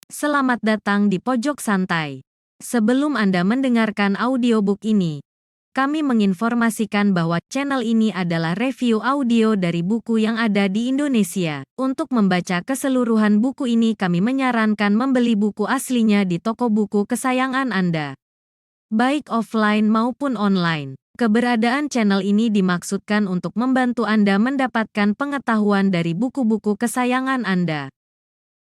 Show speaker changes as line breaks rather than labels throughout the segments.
Selamat datang di Pojok Santai. Sebelum Anda mendengarkan audiobook ini, kami menginformasikan bahwa channel ini adalah review audio dari buku yang ada di Indonesia. Untuk membaca keseluruhan buku ini, kami menyarankan membeli buku aslinya di toko buku kesayangan Anda, baik offline maupun online. Keberadaan channel ini dimaksudkan untuk membantu Anda mendapatkan pengetahuan dari buku-buku kesayangan Anda.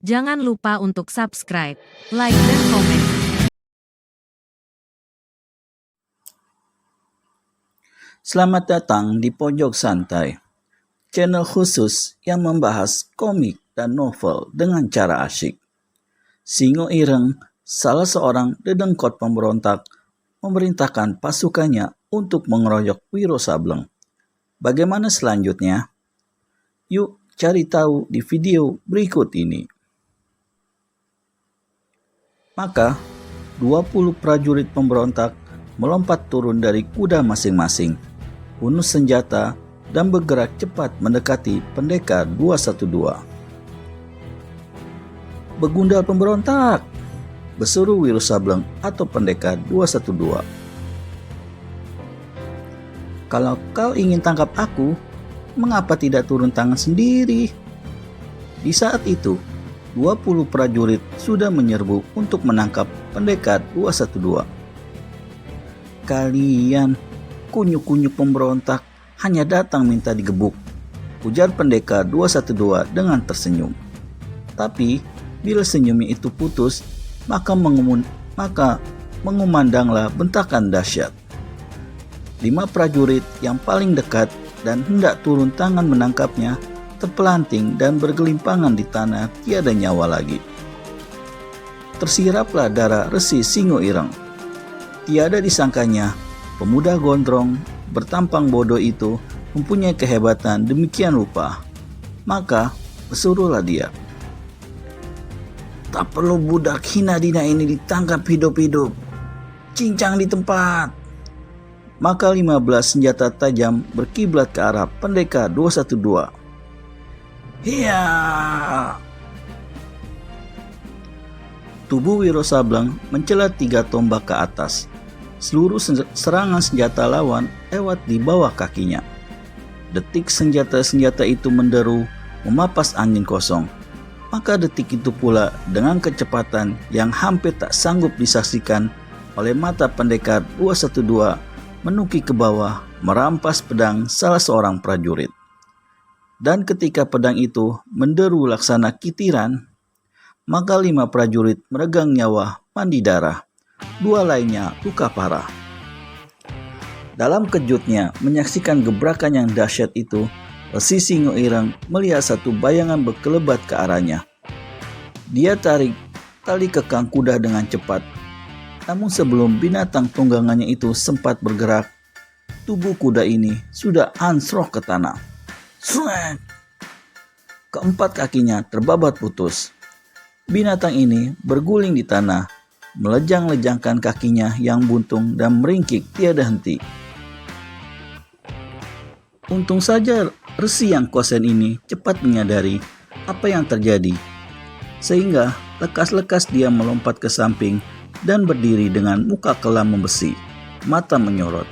Jangan lupa untuk subscribe, like, dan komen.
Selamat datang di Pojok Santai, channel khusus yang membahas komik dan novel dengan cara asyik. Singo Ireng, salah seorang dedengkot pemberontak, memerintahkan pasukannya untuk mengeroyok Wiro Sableng. Bagaimana selanjutnya? Yuk cari tahu di video berikut ini. Maka, 20 prajurit pemberontak melompat turun dari kuda masing-masing, hunus senjata, dan bergerak cepat mendekati pendekar 212. "Begundal pemberontak!" berseru Wiro Sableng atau pendekar 212. "Kalau kau ingin tangkap aku, mengapa tidak turun tangan sendiri?" Di saat itu, 20 prajurit sudah menyerbu untuk menangkap pendekar 212. "Kalian kunyuk-kunyuk pemberontak hanya datang minta digebuk," ujar pendekar 212 dengan tersenyum. Tapi bila senyumnya itu putus, maka mengumandanglah bentakan dahsyat. 5 prajurit yang paling dekat dan hendak turun tangan menangkapnya terpelanting dan bergelimpangan di tanah tiada nyawa lagi. Tersiraplah darah Resi Singo Ireng. Tiada disangkanya, pemuda gondrong bertampang bodoh itu mempunyai kehebatan demikian rupa. Maka bersuruhlah dia, "Tak perlu budak hina dina ini ditangkap hidup-hidup. Cincang di tempat." Maka 15 senjata tajam berkiblat ke arah pendekar 212. "Hiya!" Tubuh Wiro Sableng mencelat 3 tombak ke atas. Seluruh serangan senjata lawan lewat di bawah kakinya. Detik senjata-senjata itu menderu, memapas angin kosong. Maka detik itu pula dengan kecepatan yang hampir tak sanggup disaksikan oleh mata pendekar 212 menuki ke bawah, merampas pedang salah seorang prajurit. Dan ketika pedang itu menderu laksana kitiran, maka 5 prajurit meregang nyawa mandi darah. 2 lainnya luka parah. Dalam kejutnya menyaksikan gebrakan yang dahsyat itu, Resi Singo Ireng melihat satu bayangan berkelebat ke arahnya. Dia tarik tali kekang kuda dengan cepat. Namun sebelum binatang tunggangannya itu sempat bergerak, tubuh kuda ini sudah anjlok ke tanah. Swat! Keempat kakinya terbabat putus. Binatang ini berguling di tanah, melejang-lejangkan kakinya yang buntung dan meringkik tiada henti. Untung saja Resi yang kosen ini cepat menyadari apa yang terjadi, sehingga lekas-lekas dia melompat ke samping dan berdiri dengan muka kelam membesi, mata menyorot.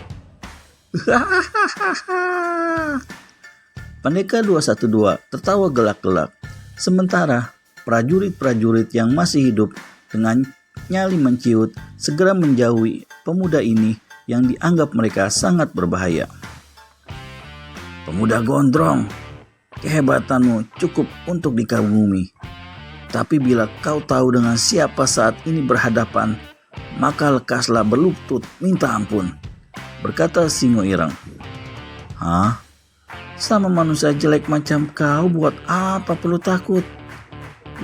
Pendekar 212 tertawa gelak-gelak, sementara prajurit-prajurit yang masih hidup dengan nyali menciut segera menjauhi pemuda ini yang dianggap mereka sangat berbahaya. "Pemuda gondrong, kehebatanmu cukup untuk dikagumi. Tapi bila kau tahu dengan siapa saat ini berhadapan, maka lekaslah berlutut minta ampun," berkata Singo Ireng. "Hah? Sama manusia jelek macam kau buat apa perlu takut?"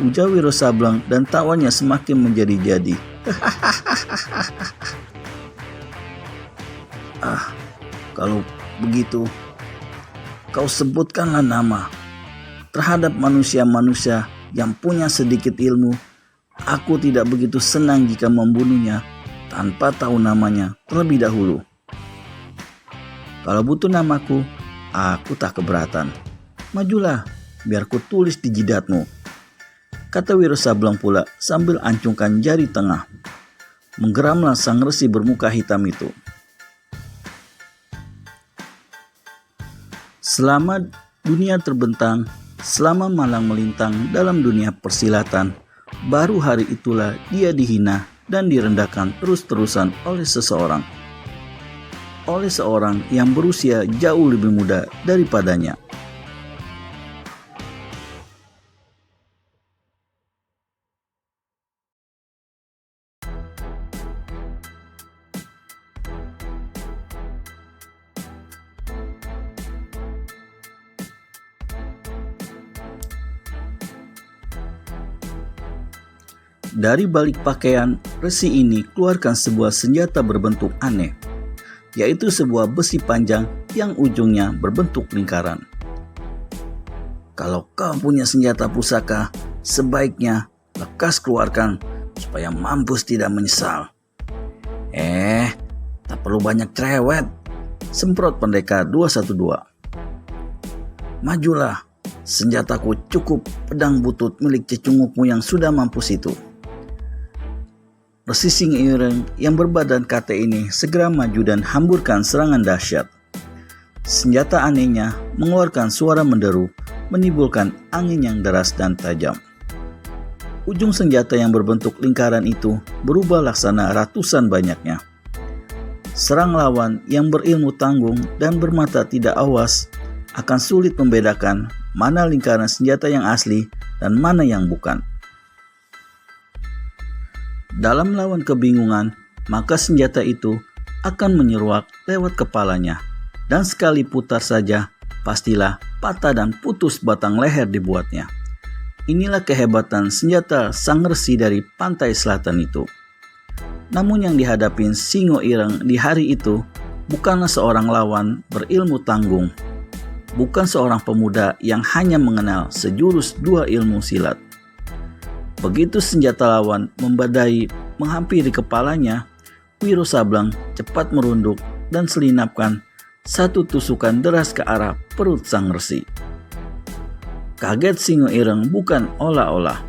ujar Wiro Sableng dan tawanya semakin menjadi-jadi. "Kalau begitu, kau sebutkanlah nama. Terhadap manusia-manusia yang punya sedikit ilmu, aku tidak begitu senang jika membunuhnya tanpa tahu namanya terlebih dahulu. Kalau butuh namaku, aku tak keberatan. Majulah, biar ku tulis di jidatmu. kata Wiro Sableng pula sambil ancungkan jari tengah. Menggeramlah sang resi bermuka hitam itu. Selama dunia terbentang, selama malang melintang dalam dunia persilatan, baru hari itulah dia dihina dan direndahkan terus-terusan oleh seseorang. Oleh seorang yang berusia jauh lebih muda daripadanya. Dari balik pakaian, resi ini keluarkan sebuah senjata berbentuk aneh, yaitu sebuah besi panjang yang ujungnya berbentuk lingkaran. Kalau kau punya senjata pusaka, sebaiknya lekas keluarkan supaya mampus tidak menyesal. Tak perlu banyak cerewet, semprot pendekar 212. Majulah, senjataku cukup pedang butut milik cecungukmu yang sudah mampus itu. Resi Singo-ireng yang berbadan kate ini segera maju dan hamburkan serangan dahsyat. Senjata anehnya mengeluarkan suara menderu, menimbulkan angin yang deras dan tajam. Ujung senjata yang berbentuk lingkaran itu berubah laksana ratusan banyaknya. Serang lawan yang berilmu tanggung dan bermata tidak awas akan sulit membedakan mana lingkaran senjata yang asli dan mana yang bukan. Dalam melawan kebingungan, maka senjata itu akan menyeruak lewat kepalanya, dan sekali putar saja, pastilah patah dan putus batang leher dibuatnya. Inilah kehebatan senjata sang resi dari pantai selatan itu. Namun yang dihadapin Singo-ireng di hari itu bukanlah seorang lawan berilmu tanggung, bukan seorang pemuda yang hanya mengenal sejurus dua ilmu silat. Begitu senjata lawan membadai menghampiri kepalanya, Wiro Sableng cepat merunduk dan selinapkan satu tusukan deras ke arah perut sang resi. Kaget Singo-ireng bukan olah-olah.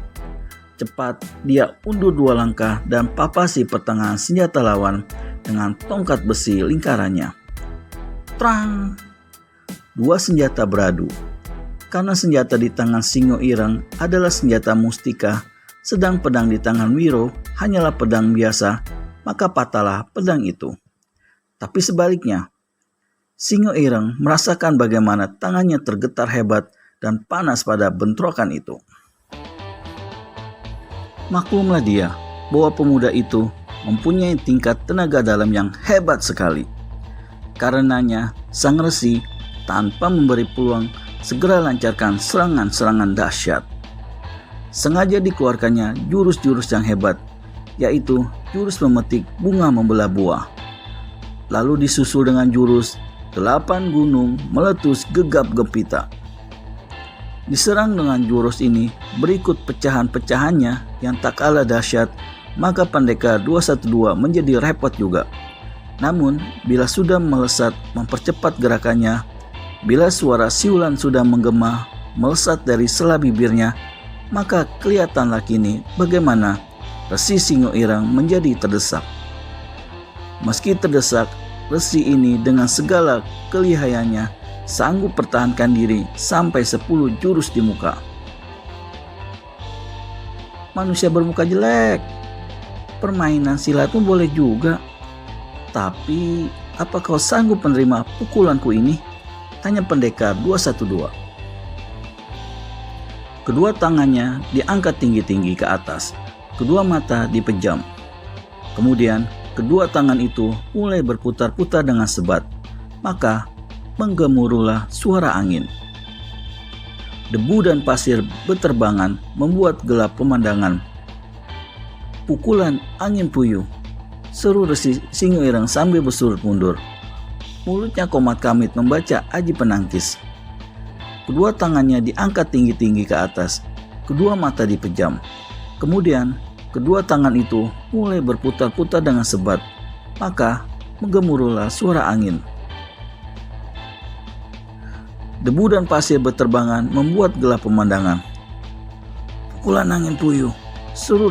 Cepat dia undur 2 langkah dan papasi pertengahan senjata lawan dengan tongkat besi lingkarannya. Trang! 2 senjata beradu. Karena senjata di tangan Singo-ireng adalah senjata mustika, sedang pedang di tangan Wiro hanyalah pedang biasa, maka patahlah pedang itu. Tapi sebaliknya, Singo-ireng merasakan bagaimana tangannya tergetar hebat dan panas pada bentrokan itu. Maklumlah dia bahwa pemuda itu mempunyai tingkat tenaga dalam yang hebat sekali. Karenanya, sang resi tanpa memberi peluang segera lancarkan serangan-serangan dahsyat. Sengaja dikeluarkannya jurus-jurus yang hebat, yaitu jurus memetik bunga membelah buah. Lalu disusul dengan jurus 8 gunung meletus gegap gempita. Diserang dengan jurus ini berikut pecahan-pecahannya yang tak kalah dahsyat, maka pendekar 212 menjadi repot juga. Namun bila sudah melesat mempercepat gerakannya, bila suara siulan sudah menggema melesat dari sela bibirnya, maka kelihatanlah kini bagaimana Resi Singo-ireng menjadi terdesak. Meski terdesak, resi ini dengan segala kelihayannya sanggup pertahankan diri sampai 10 jurus di muka. Manusia bermuka jelek, permainan silatmu boleh juga, tapi apa kau sanggup menerima pukulanku ini? Tanya pendekar 212. Kedua tangannya diangkat tinggi-tinggi ke atas, kedua mata dipejam. Kemudian kedua tangan itu mulai berputar-putar dengan sebat, maka menggemuruhlah suara angin. Debu dan pasir berterbangan membuat gelap pemandangan. Pukulan angin puyuh, seru Resi Singo-ireng sambil bersurut mundur. Mulutnya komat kamit membaca aji penangkis. Kedua tangannya diangkat tinggi-tinggi ke atas, kedua mata dipejam. Kemudian kedua tangan itu mulai berputar-putar dengan sebat, maka menggemuruhlah suara angin. Debu dan pasir berterbangan membuat gelap pemandangan. Pukulan angin puyuh, seru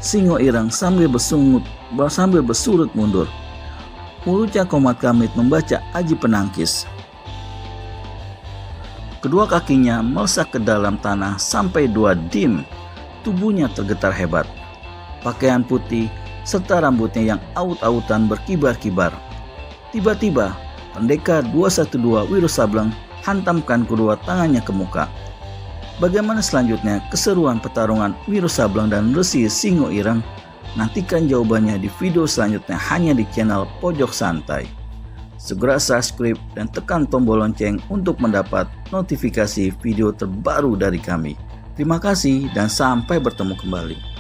Singo Irang sambil bersurut mundur. Mulutnya Komat Kamit membaca aji penangkis. Kedua kakinya melesat ke dalam tanah sampai 2 dim. Tubuhnya tergetar hebat. Pakaian putih serta rambutnya yang aut-autan berkibar-kibar. Tiba-tiba, Pendekar 212 Wiro Sableng hantamkan kedua tangannya ke muka. Bagaimana selanjutnya keseruan pertarungan Wiro Sableng dan Resi Singo Irang? Nantikan jawabannya di video selanjutnya hanya di channel Pojok Santai. Segera subscribe dan tekan tombol lonceng untuk mendapat notifikasi video terbaru dari kami. Terima kasih dan sampai bertemu kembali.